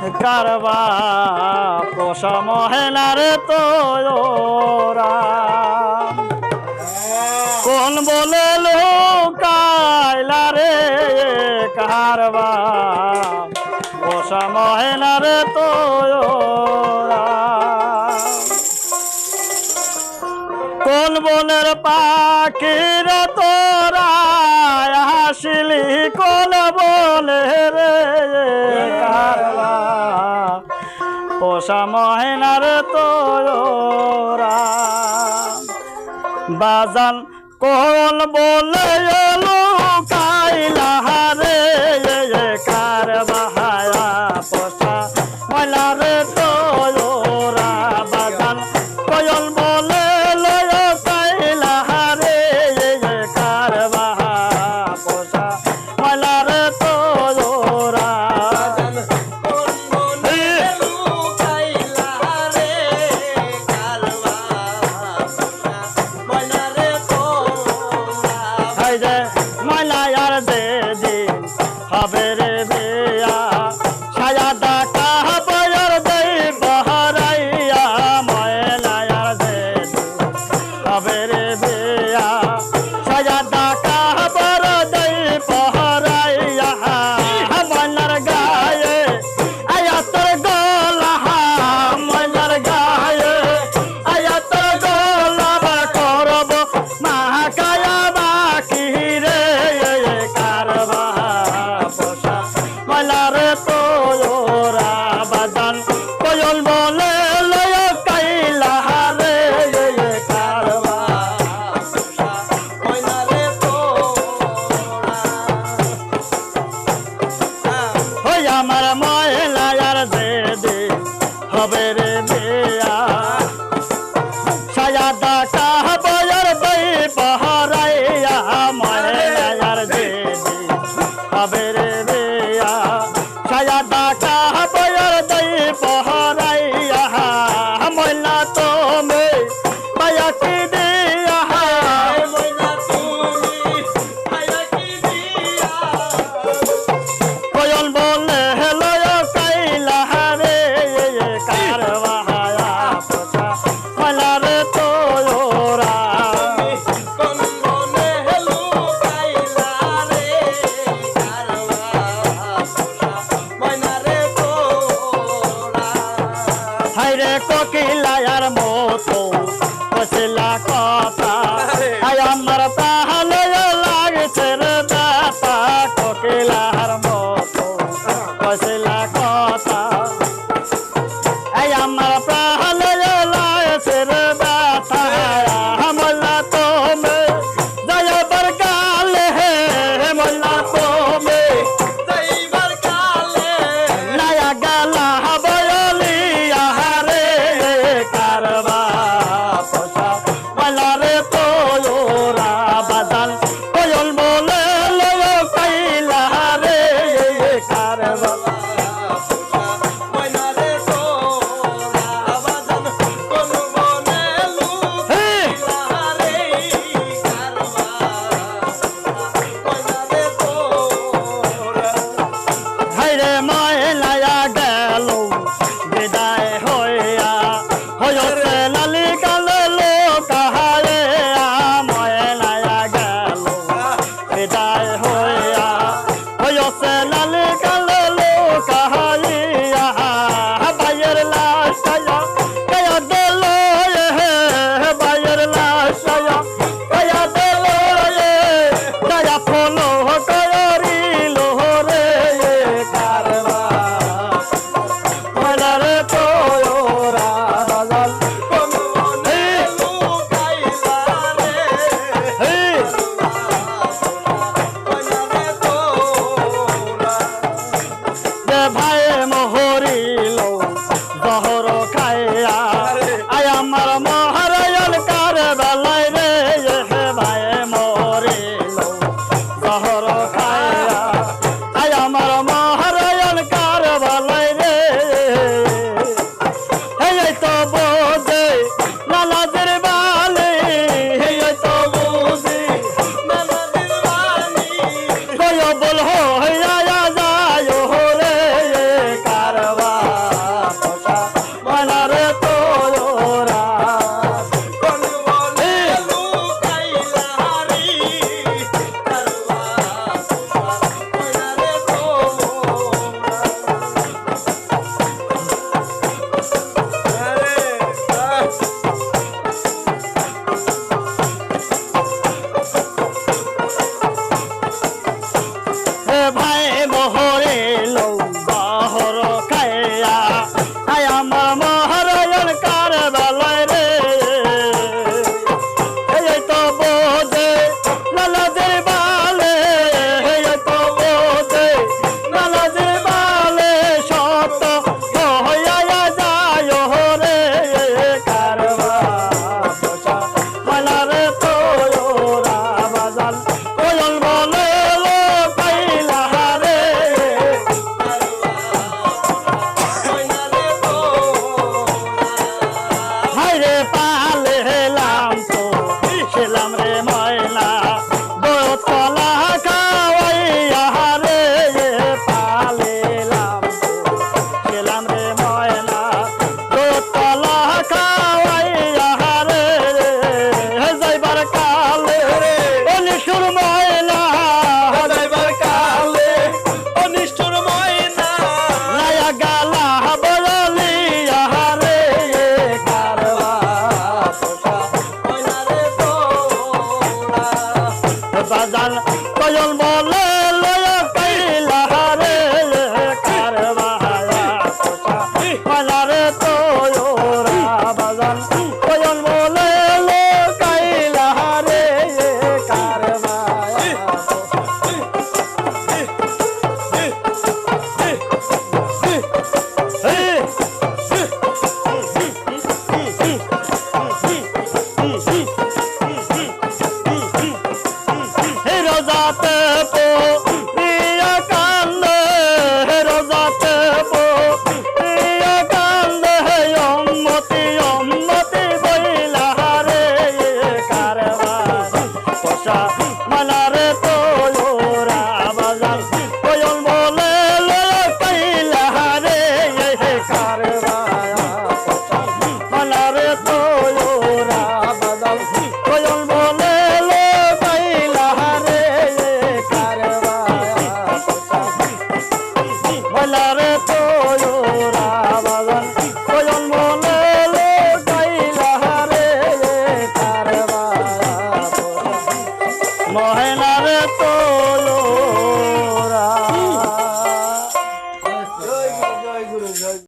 কারবা পোষা মহেলারে তোরা কোন বলে লোকাইলা রে কারবা পোষা মহেলারে তোরা কোন বনের পাখির তোরা হাসিলি কোন বলে রে কারবা পোষা মহেনার তোরা বাজান কোন বলে লোকাইলা রে কারবা পোষা মহেনার তোরা বাজান কোন বলে লোকাইলা রে কারবা পোষা মহেনার তোরা ময়লায়ার যে দিন হবে রে বেয়া সায়াদা কাহাবয়ার দেই বহরাইয়া ময়লায়ার যে দিন হবে রে বেয়া সায়াদা কাহাবর দেই বহরাইয়া ময়লার গায়ে আয়াতর গলা ময়লার গায়ে আয়াতর গলা করব মাহাকায়া বাকি রে কারবা পোষা ময়লার তোরা বাজান কোয়ল বলে লয় কাইলা রে কারবা পোষা ময়লার তোরা ওই আমার ময়লার যে দিন হবে রে বেয়া সায়াদা কাহাবয়ার দেই বহরাইয়া ময়লার যে দিন হবে রে বেয়া সায়াদা কাহাবয়ার দেই বহরাইয়া ময়লা তুমি মায়া কি দিয়া ময়লা তুমি মায়া কি দিয়া কোয়ল বলে লয় কাইলা রে কারবা পোষা ময়লার তোরা কোন বলে লোকাইলা রে কারবা পোষা ময়লার তোরা হায়রে কোকিলায়ার মতো কইলা কথা আয় আমার তাহলে লাগছে রে ব্যথা কোকিলার মতো কইলা কথা আয় আমার তাহলে লাগছে রে ব্যথা মল্লা তুমি যাইবার কালে মল্লা তুমি যাইবার কালে নায়া গালা বয়লিয়া রে কারবা পোষা ময়লার তোরা গুরু জয়